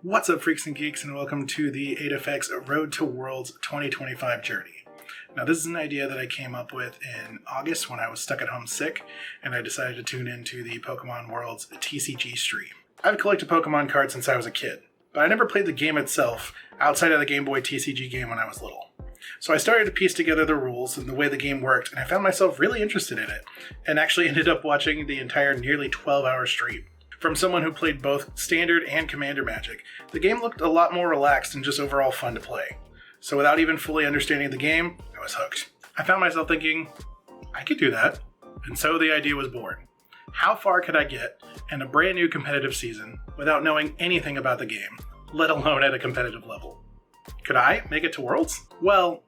What's up, Freaks and Geeks, and welcome to the Aedifex Road to Worlds 2025 journey. Now, this is an idea that I came up with in August when I was stuck at home sick, and I decided to tune into the Pokemon Worlds TCG stream. I've collected Pokemon cards since I was a kid, but I never played the game itself outside of the Game Boy TCG game when I was little. So I started to piece together the rules and the way the game worked, and I found myself really interested in it, and actually ended up watching the entire nearly 12-hour stream. From someone who played both Standard and Commander Magic, the game looked a lot more relaxed and just overall fun to play. So without even fully understanding the game, I was hooked. I found myself thinking, I could do that. And so the idea was born. How far could I get in a brand new competitive season without knowing anything about the game, let alone at a competitive level? Could I make it to Worlds? Well,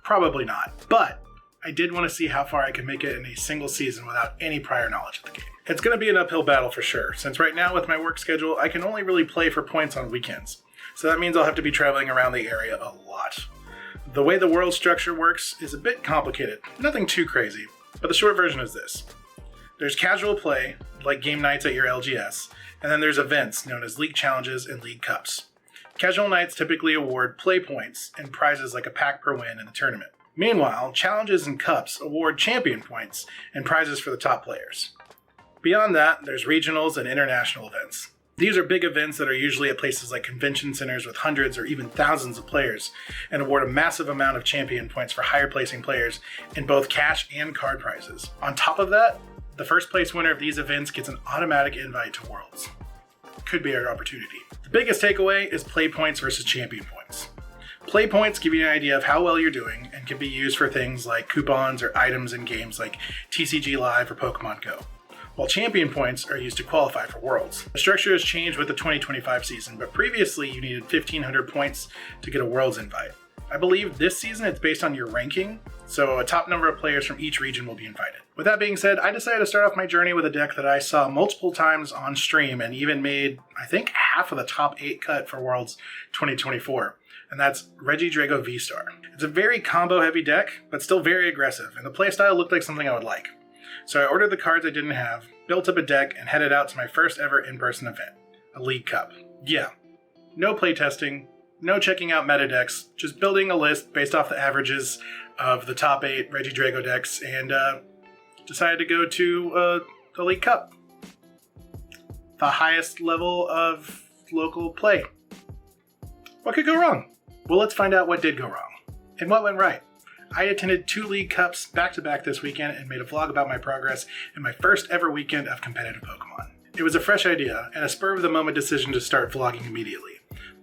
probably not. But I did want to see how far I could make it in a single season without any prior knowledge of the game. It's going to be an uphill battle for sure, since right now with my work schedule, I can only really play for points on weekends. So that means I'll have to be traveling around the area a lot. The way the world structure works is a bit complicated, nothing too crazy, but the short version is this. There's casual play, like game nights at your LGS, and then there's events known as league challenges and league cups. Casual nights typically award play points and prizes like a pack per win in the tournament. Meanwhile, challenges and cups award champion points and prizes for the top players. Beyond that, there's regionals and international events. These are big events that are usually at places like convention centers with hundreds or even thousands of players and award a massive amount of champion points for higher placing players in both cash and card prizes. On top of that, the first place winner of these events gets an automatic invite to Worlds. Could be our opportunity. The biggest takeaway is play points versus champion points. Play points give you an idea of how well you're doing and can be used for things like coupons or items in games like TCG Live or Pokemon Go, while champion points are used to qualify for Worlds. The structure has changed with the 2025 season, but previously you needed 1,500 points to get a Worlds invite. I believe this season it's based on your ranking, so a top number of players from each region will be invited. With that being said, I decided to start off my journey with a deck that I saw multiple times on stream and even made, I think, half of the top 8 cut for Worlds 2024. And that's Regidrago VSTAR. It's a very combo-heavy deck, but still very aggressive, and the playstyle looked like something I would like. So I ordered the cards I didn't have, built up a deck, and headed out to my first ever in-person event, a League Cup. Yeah, no playtesting, no checking out meta decks, just building a list based off the averages of the top 8 Regidrago decks, and decided to go to the League Cup. The highest level of local play. What could go wrong? Well, let's find out what did go wrong, and what went right. I attended 2 League Cups back-to-back this weekend and made a vlog about my progress in my first ever weekend of competitive Pokemon. It was a fresh idea and a spur-of-the-moment decision to start vlogging immediately.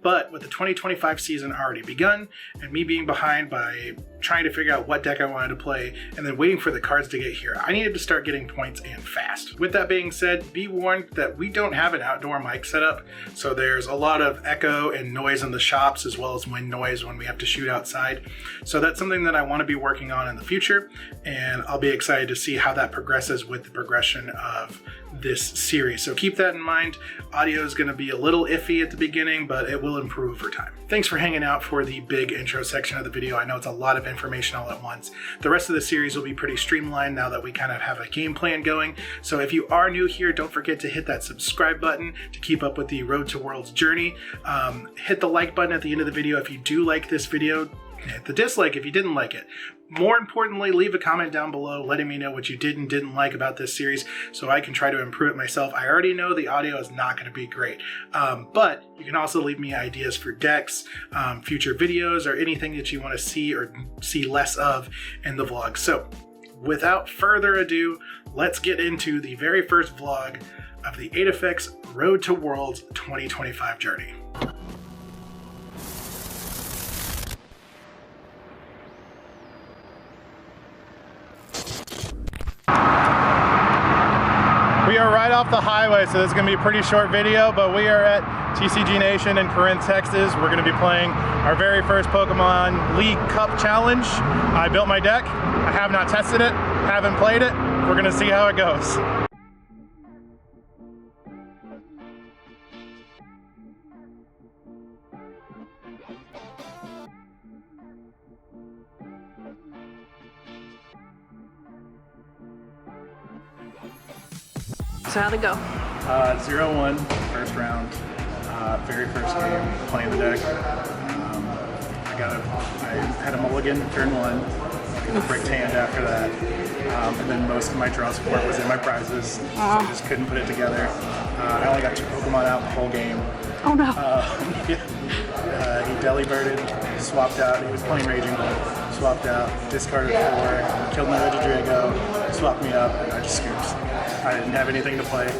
But with the 2025 season already begun, and me being behind by trying to figure out what deck I wanted to play, and then waiting for the cards to get here, I needed to start getting points and fast. With that being said, be warned that we don't have an outdoor mic setup, so there's a lot of echo and noise in the shops, as well as wind noise when we have to shoot outside. So that's something that I want to be working on in the future, and I'll be excited to see how that progresses with the progression of this series. So keep that in mind. Audio is going to be a little iffy at the beginning, but it will improve over time. Thanks for hanging out for the big intro section of the video. I know it's a lot of information all at once. The rest of the series will be pretty streamlined now that we kind of have a game plan going. So if you are new here, don't forget to hit that subscribe button to keep up with the Road to Worlds journey. Hit the like button at the end of the video if you do like this video. Hit the dislike if you didn't like it. More importantly, leave a comment down below letting me know what you did and didn't like about this series so I can try to improve it myself. I already know the audio is not going to be great, but you can also leave me ideas for decks, future videos, or anything that you want to see or see less of in the vlog. So without further ado, let's get into the very first vlog of the Aedifex Road to Worlds 2025 journey. We are right off the highway, so this is going to be a pretty short video, but we are at TCG Nation in Corinth, Texas. We're going to be playing our very first Pokemon League Cup Challenge. I built my deck. I have not tested it, haven't played it. We're going to see how it goes. So how'd it go? 0-1, first round. Very first game playing the deck. I had a mulligan turn 1, got a bricked hand after that, and then most of my draw support was in my prizes, so I just couldn't put it together. I only got 2 Pokemon out the whole game. Oh no. He delibirded, swapped out, he was playing Raging Bull, swapped out, discarded 4, killed my Regidrago, swapped me up, and I just scooped. I didn't have anything to play.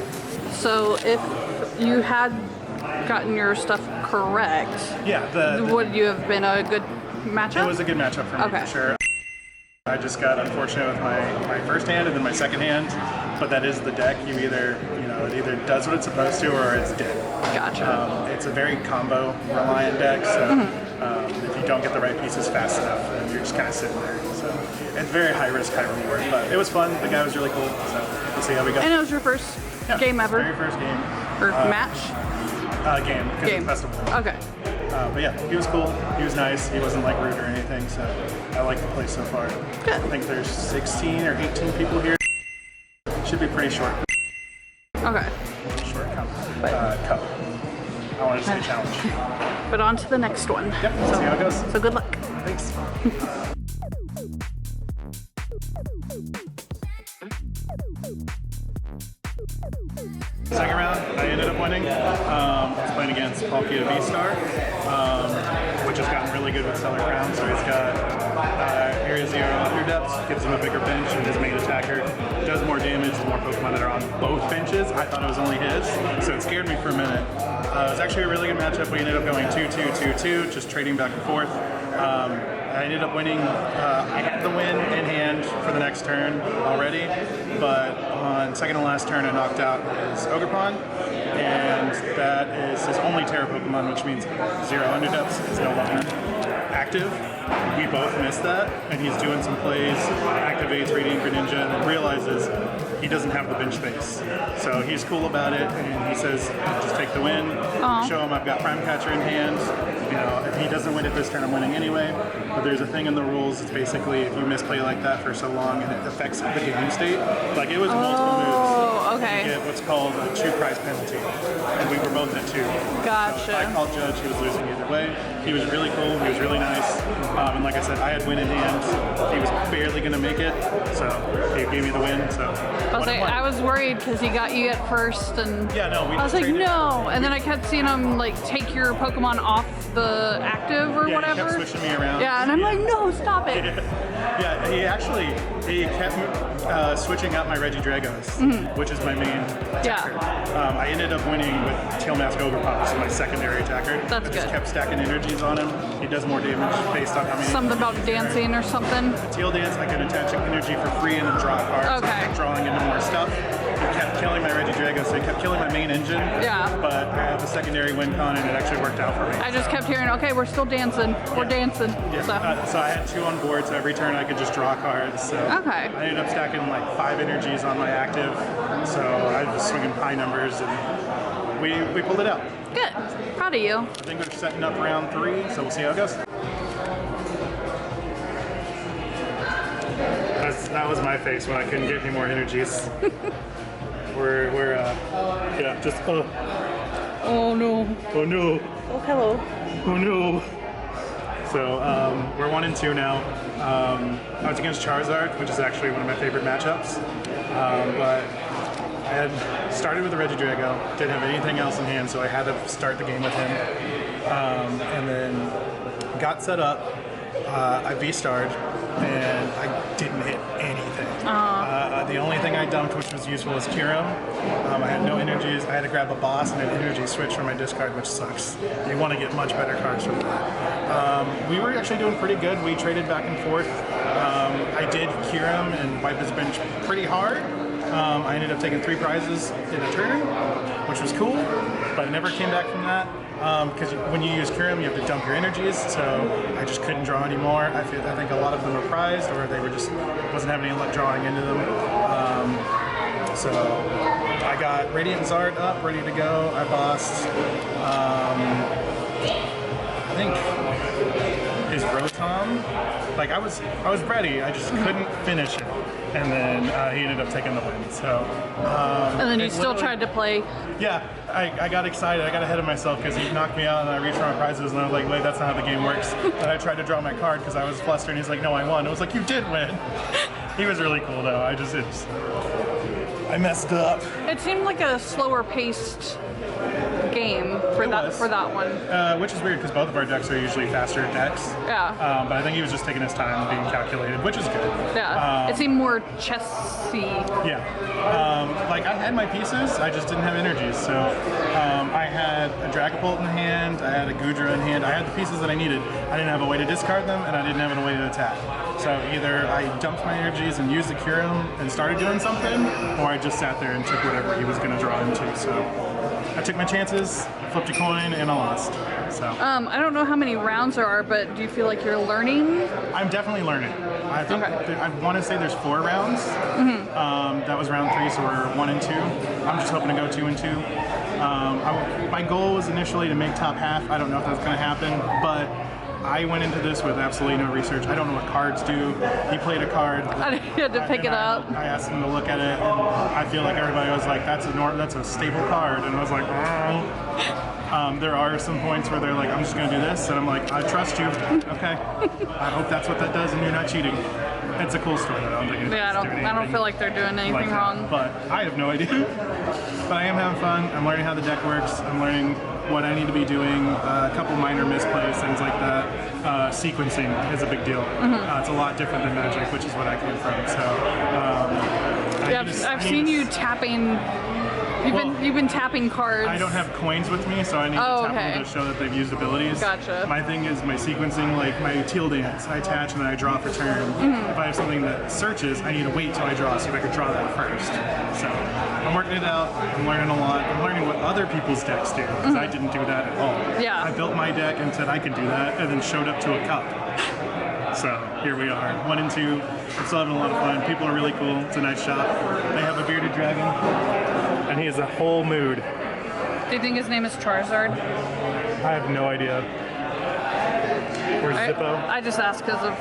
So if you had gotten your stuff correct, would you have been a good matchup? It was a good matchup for me, for sure. I just got unfortunate with my first hand and then my second hand, but that is the deck. It either does what it's supposed to or it's dead. Gotcha. It's a very combo reliant deck, so if you don't get the right pieces fast enough, then you're just kind of sitting there. So it's very high risk, high reward, but it was fun. The guy was really cool, so we'll see how we go. And it was your first game ever? Very first game. Or match? Game, because it's festival. Okay. But yeah, he was cool. He was nice. He wasn't like rude or anything, so I like the play so far. Good. I think there's 16 or 18 people here. Should be pretty short. Okay. Short cup. I wanted to say challenge. But on to the next one. Yep, we'll see how it goes. So good luck. Thanks. Second round, I ended up winning. I was playing against VSTAR, which has gotten really good with Stellar Crown. So he's got Area 0 under depths, gives him a bigger bench, and his main attacker does more damage the more Pokemon that are on both benches. I thought it was only his, so it scared me for a minute. It was actually a really good matchup. We ended up going 2-2-2-2, just trading back and forth. I ended up winning. I had the win in hand for the next turn already, but on second to last turn I knocked out his Ogerpon, and that is his only Terra Pokemon, which means 0 Underdepths is no longer active. We both missed that, and he's doing some plays, activates Radiant Greninja, and then realizes he doesn't have the bench space. So he's cool about it, and he says, just take the win, show him I've got Prime Catcher in hand. You know, if he doesn't win it this turn, I'm winning anyway. But there's a thing in the rules, it's basically if you misplay like that for so long and it affects the game state, like it was multiple moves. Okay. You get what's called a 2 prize penalty, and we were both at 2. Gotcha. So I called Judge, he was losing either way. He was really cool, he was really nice, and like I said, I had win in hand. He was barely going to make it, so he gave me the win. So I was worried because he got you at first, and I was like, no, and then I kept seeing him like take your Pokemon off the active or whatever. He kept switching me around. Yeah, and I'm like, no, stop it. Yeah, he kept switching out my Regidragos, which is my main attacker. I ended up winning with Tail Mask Ogerpon, so my secondary attacker. That's I good. just kept stacking energies on him. He does more damage based on how many. Something about dancing or something. Tail Dance, I can attach energy for free and then draw a card. So I kept drawing into more stuff. He kept killing my Regidrago, so he kept killing my main engine. Yeah. But I had the secondary win con, and it actually worked out for me. I just kept hearing, okay, we're still dancing. We're dancing. Yeah. So I had 2 on board, so every turn I could just draw cards. So I ended up stacking like 5 energies on my active. So I was swinging high numbers, and we pulled it out. Good. Proud of you. I think we're setting up round 3, so we'll see how it goes. That was my face when I couldn't get any more energies. Oh no. Oh no. Oh hello. Oh no. So we're 1-2 now. I was against Charizard, which is actually one of my favorite matchups. But I had started with the Regidrago, didn't have anything else in hand, so I had to start the game with him. And then got set up. I V-starred, and I didn't hit anything. The only thing I dumped, which was useful, was Kyurem. I had no energies. I had to grab a boss and an energy switch from my discard, which sucks. You want to get much better cards from that. We were actually doing pretty good. We traded back and forth. I did Kyurem and wipe his bench pretty hard. I ended up taking 3 prizes in a turn, which was cool, but I never came back from that. Because when you use Kyurem, you have to dump your energies, so I just couldn't draw anymore. I think a lot of them were prized, or they were just wasn't having any luck drawing into them. So I got Radiant Zard up, ready to go. I bossed, I think his Rotom. Like I was ready, I just couldn't finish it, and then he ended up taking the win. So and then you still tried to play. Yeah, I got excited. I got ahead of myself because he knocked me out and I reached for my prizes and I was like, wait, that's not how the game works. And I tried to draw my card because I was flustered and he's like, no, I won. I was like, you did win. He was really cool though. I messed up. It seemed like a slower paced game for that one. Which is weird because both of our decks are usually faster decks. Yeah. But I think he was just taking his time and being calculated, which is good. Yeah. It seemed more chessy. Yeah. Like I had my pieces, I just didn't have energies. So I had a Dragapult in hand, I had a Goodra in hand, I had the pieces that I needed. I didn't have a way to discard them, and I didn't have a way to attack. So either I dumped my energies and used the Kyurem and started doing something, or I just sat there and took whatever he was going to draw into. So I took my chances, flipped a coin, and I lost. So I don't know how many rounds there are, but do you feel like you're learning? I'm definitely learning. I think I want to say there's 4 rounds. That was round 3, so we're 1 and 2. I'm just hoping to go 2 and 2. My goal was initially to make top half. I don't know if that's going to happen, but I went into this with absolutely no research. I don't know what cards do. He played a card. I had to pick it up. I asked him to look at it, and I feel like everybody was like, that's a staple card. And I was like, there are some points where they're like, I'm just going to do this. And I'm like, I trust you. Okay. I hope that's what that does and you're not cheating. It's a cool story. I don't think I don't feel like they're doing anything like wrong. But I have no idea. But I am having fun. I'm learning how the deck works. I'm learning what I need to be doing. A couple minor misplays, things like that. Sequencing is a big deal. It's a lot different than Magic, which is what I came from. So I've seen you tapping. You've been tapping cards. I don't have coins with me, so I need to tap them to show that they've used abilities. Gotcha. My thing is my sequencing, like my Teal Dance. I attach and then I draw for turn. If I have something that searches, I need to wait till I draw, see if I can draw that first. So I'm working it out. I'm learning a lot. I'm learning what other people's decks do, because I didn't do that at all. Yeah. I built my deck and said I could do that, and then showed up to a cup. So here we are, 1 and 2. I'm still having a lot of fun. People are really cool. It's a nice shop. They have a bearded dragon, and he is a whole mood. Do you think his name is Charizard? I have no idea. Where's Zippo? I just asked because of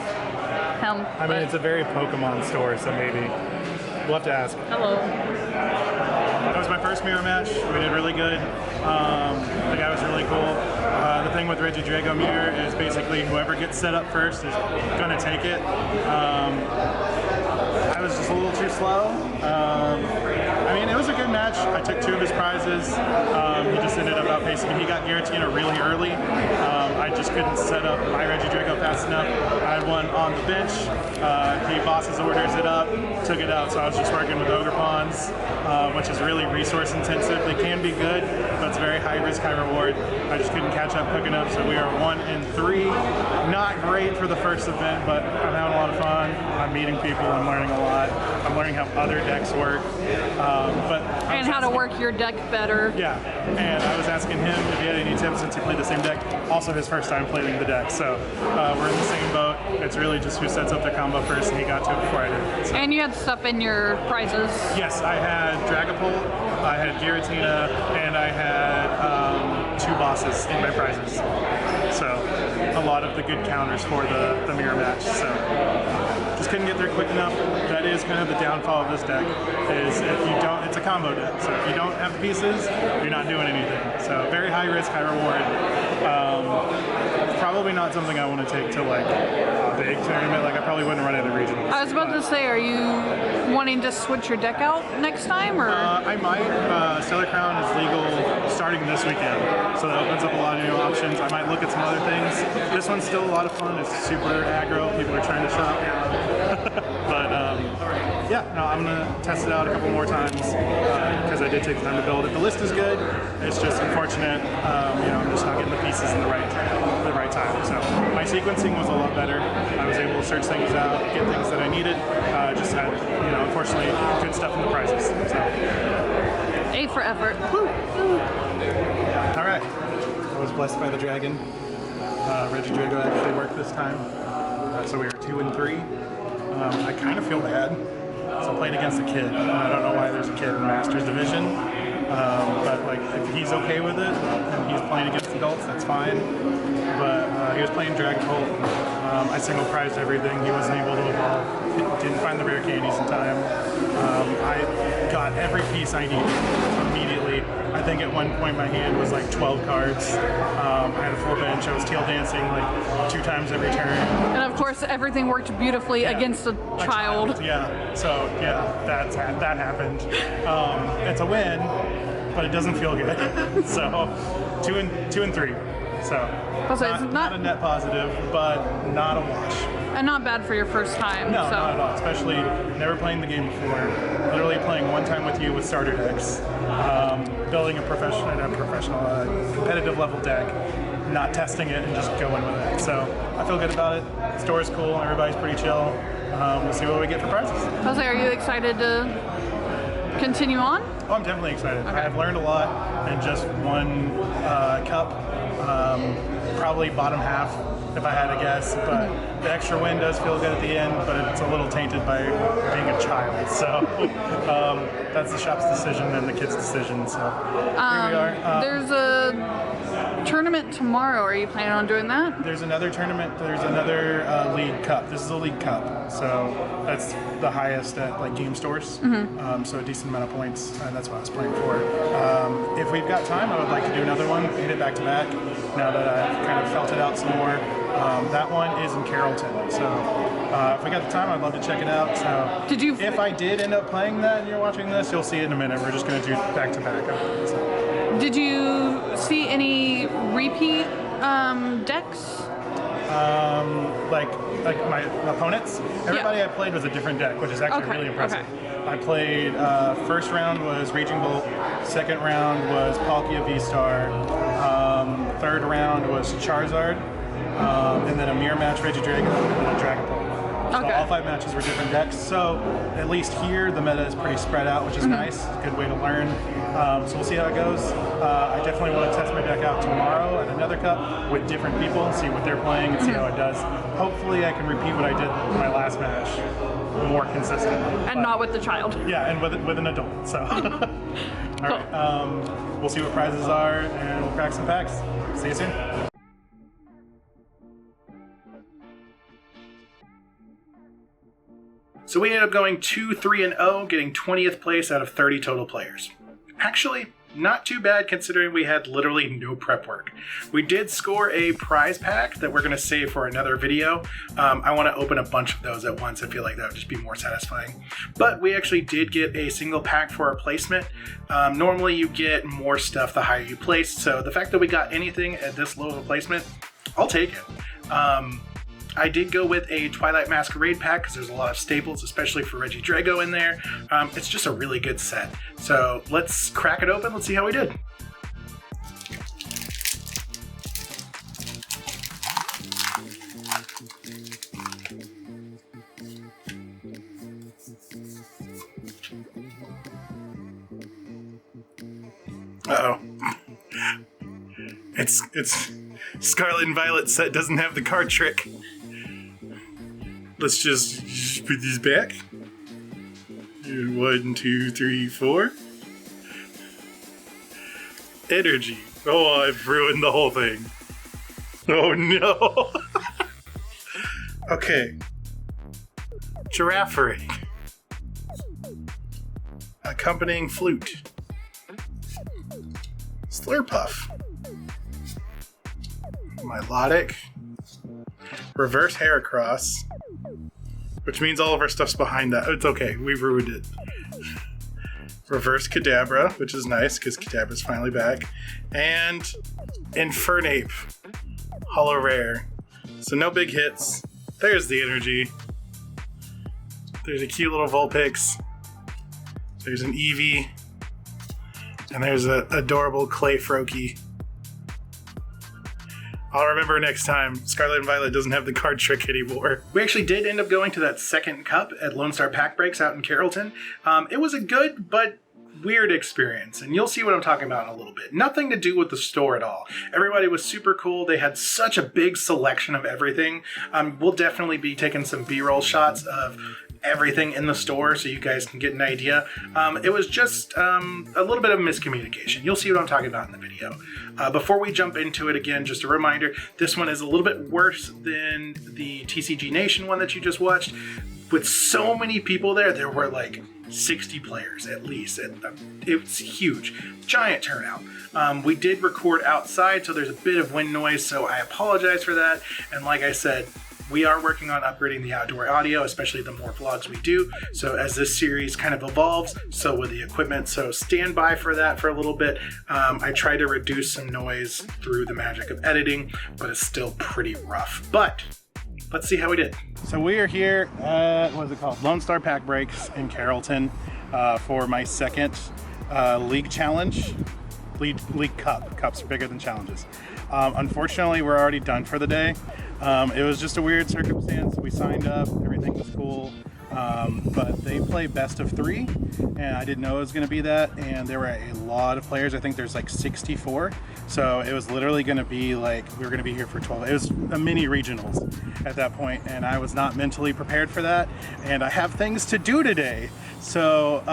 him. I mean, it's a very Pokemon store, so maybe. We'll have to ask. Hello. That was my first mirror match. We did really good. The guy was really cool. The thing with Regidrago mirror is basically whoever gets set up first is gonna take it. I was just a little too slow. I mean, it was a good match. I took 2 of his prizes. He just ended up outpacing me. He got Giratina really early. I just couldn't set up my Regidrago fast enough. I had one on the bench. He bosses orders it up, took it out, so I was just working with Ogre Pawns, which is really resource intensive. They can be good, but it's very high risk, high reward. I just couldn't catch up quick enough, so we are 1 and 3. Not great for the first event, but I'm having a lot of fun. I'm meeting people, I'm learning a lot. I'm learning how other decks work. And how to work your deck better. Yeah, and I was asking him if he had any tips since he played the same deck. Also his first time playing the deck, so we're in the same boat. It's really just who sets up their combo first, and he got to it before I did. So. And you had stuff in your prizes. Yes, I had Dragapult, I had Giratina, and I had 2 bosses in my prizes. So a lot of the good counters for the mirror match. So just couldn't get there quick enough. That is kind of the downfall of this deck, is if you don't, it's a combo deck. So if you don't have the pieces, you're not doing anything. So very high risk, high reward. Probably not something I want to take to like a big tournament. Like I probably wouldn't run it at regionals. I was about to say, are you wanting to switch your deck out next time, or? I might. Stellar Crown is legal starting this weekend, so that opens up a lot of new options. I might look at some other things. This one's still a lot of fun. It's super aggro. People are trying to shop. But yeah, no, I'm gonna test it out a couple more times because I did take the time to build it. The list is good. It's just unfortunate, I'm just not getting the pieces in the right time. So my sequencing was a lot better. I was able to search things out, get things that I needed. Just had, unfortunately, good stuff in the prizes. So. A for effort. Woo. All right. I was blessed by the dragon. Regidrago actually worked this time. So we are 2 and 3. I kind of feel bad. So I played against a kid. I don't know why there's a kid in Masters Division. But like, if he's okay with it and he's playing against adults, that's fine. But he was playing Dragapult. I single prized everything. He wasn't able to evolve. Didn't find the rare candies in time. I got every piece I needed immediately quickly. I think at one point my hand was like 12 cards. I had a full bench. I was tail dancing like 2 times every turn. And of course, everything worked beautifully against a child. Yeah. So yeah, that happened. It's a win, but it doesn't feel good. So 2 and 3. So not a net positive, but not a wash. And not bad for your first time. No, so. not at all. Especially never playing the game before. Literally playing one time with you with starter decks. Building a professional, competitive level deck. Not testing it and just going with it. So I feel good about it. The store's cool. Everybody's pretty chill. We'll see what we get for prizes. Jose, are you excited to continue on? Oh, I'm definitely excited. Okay. I've learned a lot in just one cup. Probably bottom half, if I had to guess, but the extra win does feel good at the end, but it's a little tainted by being a child. So that's the shop's decision and the kid's decision. So here we are. There's a tournament tomorrow. Are you planning on doing that? There's another tournament. There's another League Cup. This is a League Cup, so that's the highest at like game stores. So a decent amount of points, and that's what I was playing for. If we've got time, I would like to do another one, hit it back to back. Now that I've kind of felt it out some more, that one is in Carrollton. So if we got the time, I'd love to check it out. So if I did end up playing that and you're watching this, you'll see it in a minute. We're just going to do back to back. So. Did you see any repeat decks? Like my opponents, everybody I played was a different deck, which is actually really impressive. I played, first round was Raging Bolt, second round was Palkia VSTAR, third round was Charizard, and then a mirror match Regidrago, and then a Dragapult. So all 5 matches were different decks. So at least here the meta is pretty spread out, which is nice. It's a good way to learn. So we'll see how it goes. I definitely want to test my deck out tomorrow at another cup with different people, see what they're playing, and see how it does. Hopefully I can repeat what I did in my last match more consistently. And not with the child. Yeah, and with an adult. So all right, we'll see what prizes are, and we'll crack some packs. See you soon. So we ended up going 2-3-0, getting 20th place out of 30 total players. Actually, not too bad considering we had literally no prep work. We did score a prize pack that we're going to save for another video. I want to open a bunch of those at once. I feel like that would just be more satisfying. But we actually did get a single pack for our placement. Normally you get more stuff the higher you place, so the fact that we got anything at this low of a placement, I'll take it. I did go with a Twilight Masquerade pack because there's a lot of staples, especially for Regidrago in there. It's just a really good set. So let's crack it open. Let's see how we did. Uh-oh. It's Scarlet and Violet set doesn't have the card trick. Let's just put these back. 1, 2, 3, 4. Energy. Oh, I've ruined the whole thing. Oh no. Okay. Giraffe ring. Accompanying flute. Slurpuff. Milotic. Reverse Heracross. Which means all of our stuff's behind that. It's okay, we've ruined it. Reverse Kadabra, which is nice because Kadabra's finally back. And Infernape. Holo Rare. So no big hits. There's the energy. There's a cute little Vulpix. There's an Eevee. And there's an adorable Clay Froakie. I'll remember next time. Scarlet and Violet doesn't have the card trick anymore. We actually did end up going to that second cup at Lone Star Pack Breaks out in Carrollton. It was a good but weird experience, and you'll see what I'm talking about in a little bit. Nothing to do with the store at all. Everybody was super cool. They had such a big selection of everything. We'll definitely be taking some B-roll shots of everything in the store so you guys can get an idea. It was just a little bit of miscommunication. You'll see what I'm talking about in the video. Before we jump into it, again, just a reminder, this one is a little bit worse than the TCG Nation one that you just watched. With so many people there were like 60 players at least. It's huge, giant turnout. We did record outside, so there's a bit of wind noise, so I apologize for that. And like I said, we are working on upgrading the outdoor audio, especially the more vlogs we do. So as this series kind of evolves, so will the equipment. So stand by for that for a little bit. I try to reduce some noise through the magic of editing, but it's still pretty rough. But let's see how we did. So we are here at, what is it called? Lone Star Pack Breaks in Carrollton for my second league challenge. League Cup. Cups are bigger than challenges. Unfortunately, we're already done for the day. It was just a weird circumstance. We signed up, everything was cool, but they play best of 3, and I didn't know it was going to be that, and there were a lot of players. I think there's like 64, so it was literally going to be like, we were going to be here for 12. It was a mini regionals at that point, and I was not mentally prepared for that, and I have things to do today. So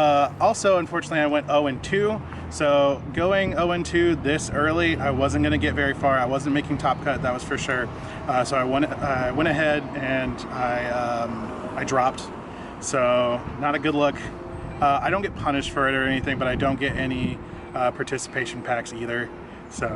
also, unfortunately, I went 0-2. So going 0-2 this early, I wasn't going to get very far. I wasn't making top cut, that was for sure. So I went ahead and I dropped. So not a good look. I don't get punished for it or anything, but I don't get any participation packs either. So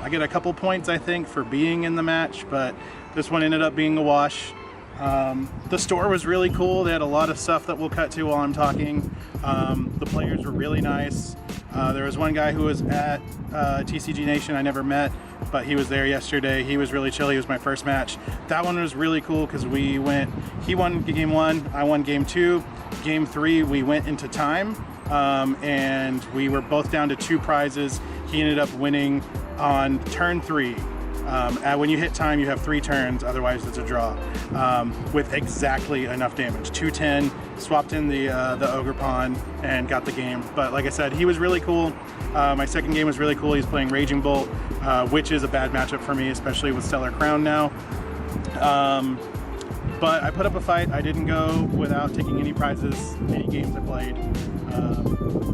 I get a couple points, I think, for being in the match, but this one ended up being a wash. The store was really cool. They had a lot of stuff that we'll cut to while I'm talking. The players were really nice. There was one guy who was at TCG Nation I never met, but he was there yesterday. He was really chill. He was my first match. That one was really cool because he won game 1, I won game 2. Game 3 we went into time, and we were both down to 2 prizes. He ended up winning on turn 3. When you hit time, you have 3 turns, otherwise it's a draw, with exactly enough damage. 210, swapped in the Ogre Pawn, and got the game. But like I said, he was really cool. My second game was really cool. He's playing Raging Bolt, which is a bad matchup for me, especially with Stellar Crown now. But I put up a fight. I didn't go without taking any prizes, any games I played.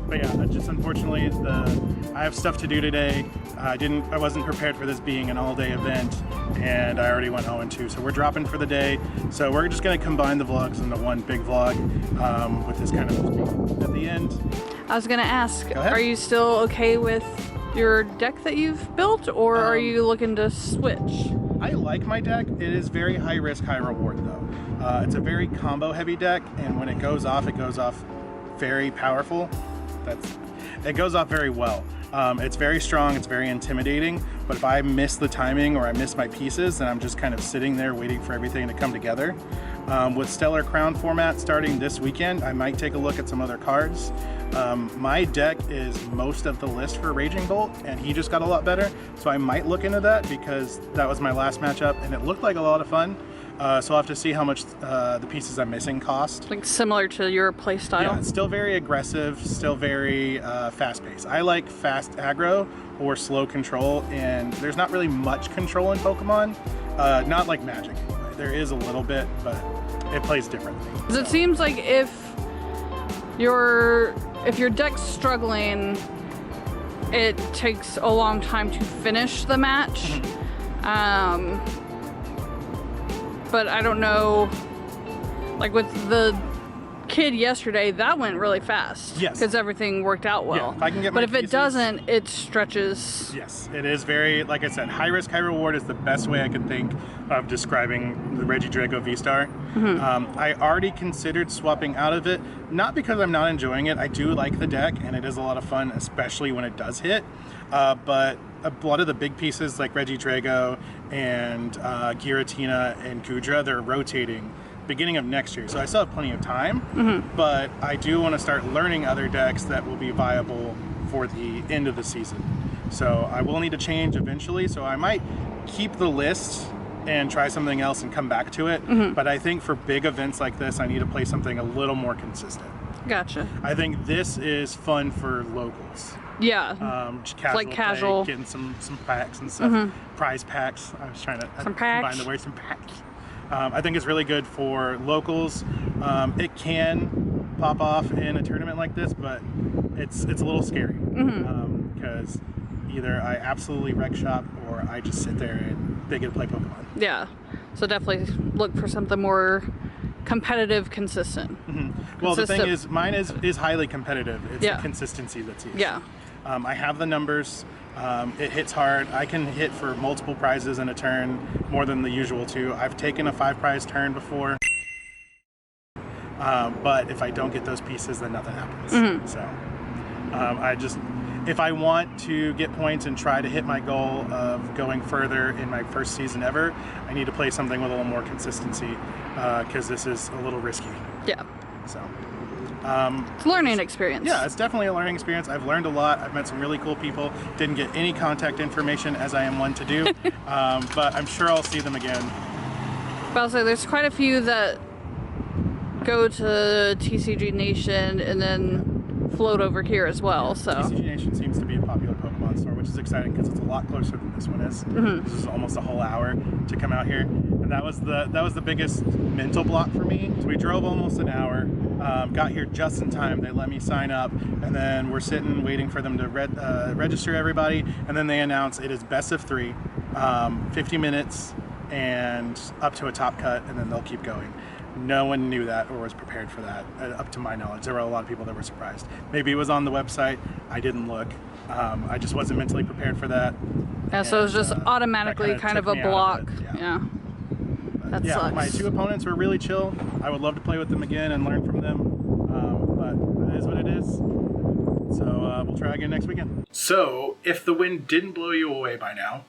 But yeah, just unfortunately, I have stuff to do today. I wasn't prepared for this being an all-day event, and I already went 0-2, so we're dropping for the day. So we're just going to combine the vlogs into one big vlog with this kind of at the end. I was going to ask, are you still okay with your deck that you've built, or are you looking to switch? I like my deck. It is very high risk, high reward though. It's a very combo heavy deck, and when it goes off very powerful. It goes off very well. It's very strong, it's very intimidating, but if I miss the timing or I miss my pieces, then I'm just kind of sitting there waiting for everything to come together. With Stellar Crown format starting this weekend, I might take a look at some other cards. My deck is most of the list for Raging Bolt, and he just got a lot better, so I might look into that because that was my last matchup and it looked like a lot of fun. So I'll have to see how much the pieces I'm missing cost. Like similar to your play style? Yeah, it's still very aggressive, still very fast-paced. I like fast aggro or slow control, and there's not really much control in Pokemon. Not like Magic. There is a little bit, but it plays differently. Because it seems like if your deck's struggling, it takes a long time to finish the match. But I don't know, like with the kid yesterday, that went really fast. Yes. Because everything worked out well. Yeah, if I can get but my if pieces, it doesn't, it stretches. Yes, it is very, like I said, high risk, high reward is the best way I can think of describing the Regidrago VSTAR. I already considered swapping out of it, not because I'm not enjoying it. I do like the deck, and it is a lot of fun, especially when it does hit. But a lot of the big pieces like Regidrago and Giratina and Goodra, they're rotating beginning of next year, so I still have plenty of time. But I do want to start learning other decks that will be viable for the end of the season. So I will need to change eventually, so I might keep the list and try something else and come back to it. But I think for big events like this, I need to play something a little more consistent. Gotcha. I think this is fun for locals. Yeah. Just casual, like casual. play, getting some packs and stuff. Prize packs. I was trying to combine the words, some packs. I think it's really good for locals. It can pop off in a tournament like this, but it's a little scary because either I absolutely wreck shop or I just sit there and they get to play Pokemon. Yeah. So definitely look for something more competitive, consistent. Well, the thing Consistent. is, mine is highly competitive. It's Yeah. the consistency that's the issue. Yeah. I have the numbers. It hits hard. I can hit for multiple prizes in a turn, more than the usual two. I've taken a 5-prize turn before. But if I don't get those pieces, then nothing happens. So if I want to get points and try to hit my goal of going further in my first season ever, I need to play something with a little more consistency, because this is a little risky. Yeah. So It's a learning experience. yeah, it's definitely a learning experience. I've learned a lot. I've met some really cool people. Didn't get any contact information, as I am one to do, but I'm sure I'll see them again. But also, there's quite a few that go to TCG Nation and then float over here as well. So TCG Nation seems to be a popular Pokemon store, which is exciting because it's a lot closer than this one is. This is almost a whole hour to come out here, and that was the biggest mental block for me. So we drove almost an hour, got here just in time. They let me sign up, and then we're sitting waiting for them to register everybody, and then they announce it is best of 3, 50 minutes, and up to a top cut, and then they'll keep going. No one knew that or was prepared for that, up to my knowledge. There were a lot of people that were surprised. Maybe it was on the website. I didn't look. I just wasn't mentally prepared for that. yeah, so it was just automatically that kind of took a me out block. of it, Yeah. That yeah, sucks. my 2 opponents were really chill. I would love to play with them again and learn from them, but it is what it is. So we'll try again next weekend. So if the wind didn't blow you away by now,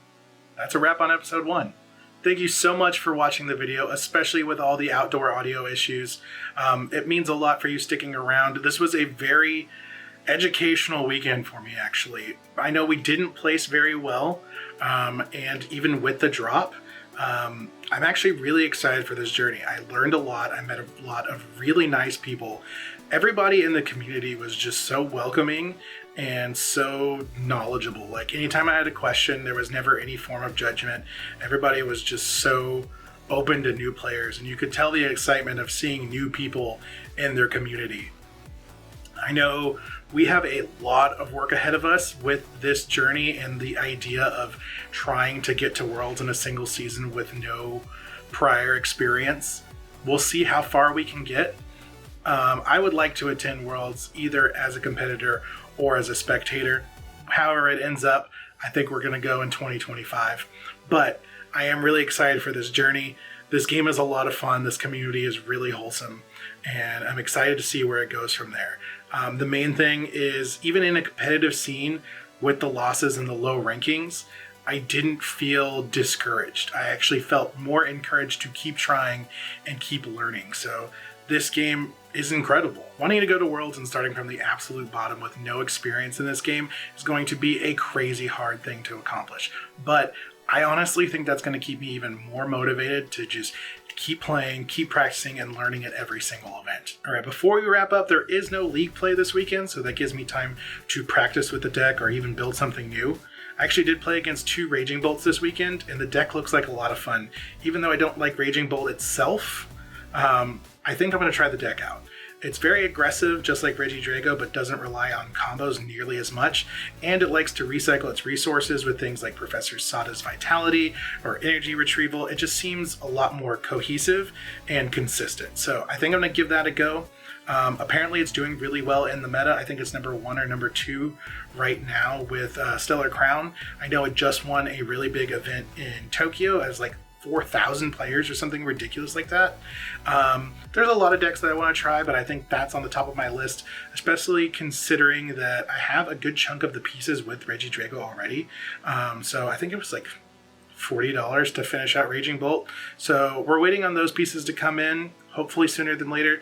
that's a wrap on episode 1. Thank you so much for watching the video, especially with all the outdoor audio issues. It means a lot for you sticking around. This was a very educational weekend for me, actually. I know we didn't place very well, and even with the drop, I'm actually really excited for this journey. I learned a lot. I met a lot of really nice people. Everybody in the community was just so welcoming and so knowledgeable. Like, anytime I had a question, there was never any form of judgment. Everybody was just so open to new players, and you could tell the excitement of seeing new people in their community. I know we have a lot of work ahead of us with this journey and the idea of trying to get to Worlds in a single season with no prior experience. We'll see how far we can get. I would like to attend Worlds either as a competitor or as a spectator. However it ends up, I think we're going to go in 2025. But I am really excited for this journey. This game is a lot of fun. This community is really wholesome, and I'm excited to see where it goes from there. The main thing is, even in a competitive scene with the losses and the low rankings, I didn't feel discouraged. I actually felt more encouraged to keep trying and keep learning. So this game is incredible. Wanting to go to Worlds and starting from the absolute bottom with no experience in this game is going to be a crazy hard thing to accomplish. But I honestly think that's going to keep me even more motivated to just keep playing, keep practicing, and learning at every single event. All right, before we wrap up, there is no league play this weekend, so that gives me time to practice with the deck or even build something new. I actually did play against 2 Raging Bolts this weekend, and the deck looks like a lot of fun. Even though I don't like Raging Bolt itself, I think I'm going to try the deck out. It's very aggressive, just like Regidrago, but doesn't rely on combos nearly as much, and it likes to recycle its resources with things like Professor Sada's Vitality or Energy Retrieval. It just seems a lot more cohesive and consistent. So I think I'm going to give that a go. Apparently it's doing really well in the meta. I think it's number 1 or number 2 right now with Stellar Crown. I know it just won a really big event in Tokyo as like 4,000 players or something ridiculous like that. There's a lot of decks that I want to try, but I think that's on the top of my list, especially considering that I have a good chunk of the pieces with Regidrago already. So I think it was like $40 to finish out Raging Bolt. So we're waiting on those pieces to come in, hopefully sooner than later.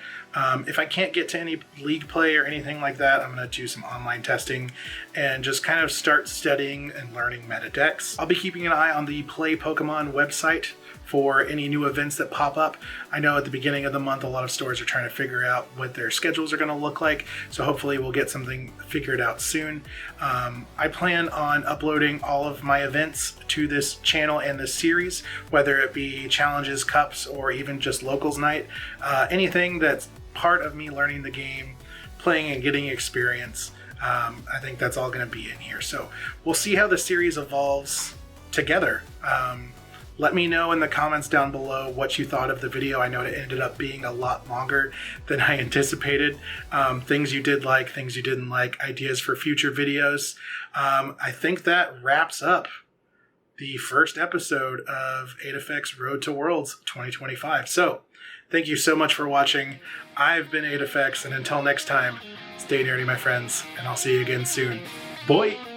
If I can't get to any league play or anything like that, I'm going to do some online testing and just kind of start studying and learning meta decks. I'll be keeping an eye on the Play Pokemon website for any new events that pop up. I know at the beginning of the month, a lot of stores are trying to figure out what their schedules are going to look like, so hopefully we'll get something figured out soon. I plan on uploading all of my events to this channel and this series, whether it be challenges, cups, or even just locals night. Anything that's part of me learning the game, playing and getting experience, I think that's all going to be in here. So we'll see how the series evolves together. Let me know in the comments down below what you thought of the video. I know it ended up being a lot longer than I anticipated. Things you did like, things you didn't like, ideas for future videos. I think that wraps up the first episode of Aedifex Road to Worlds 2025. So, thank you so much for watching. I've been Aedifex, and until next time, stay nerdy, my friends, and I'll see you again soon. Bye!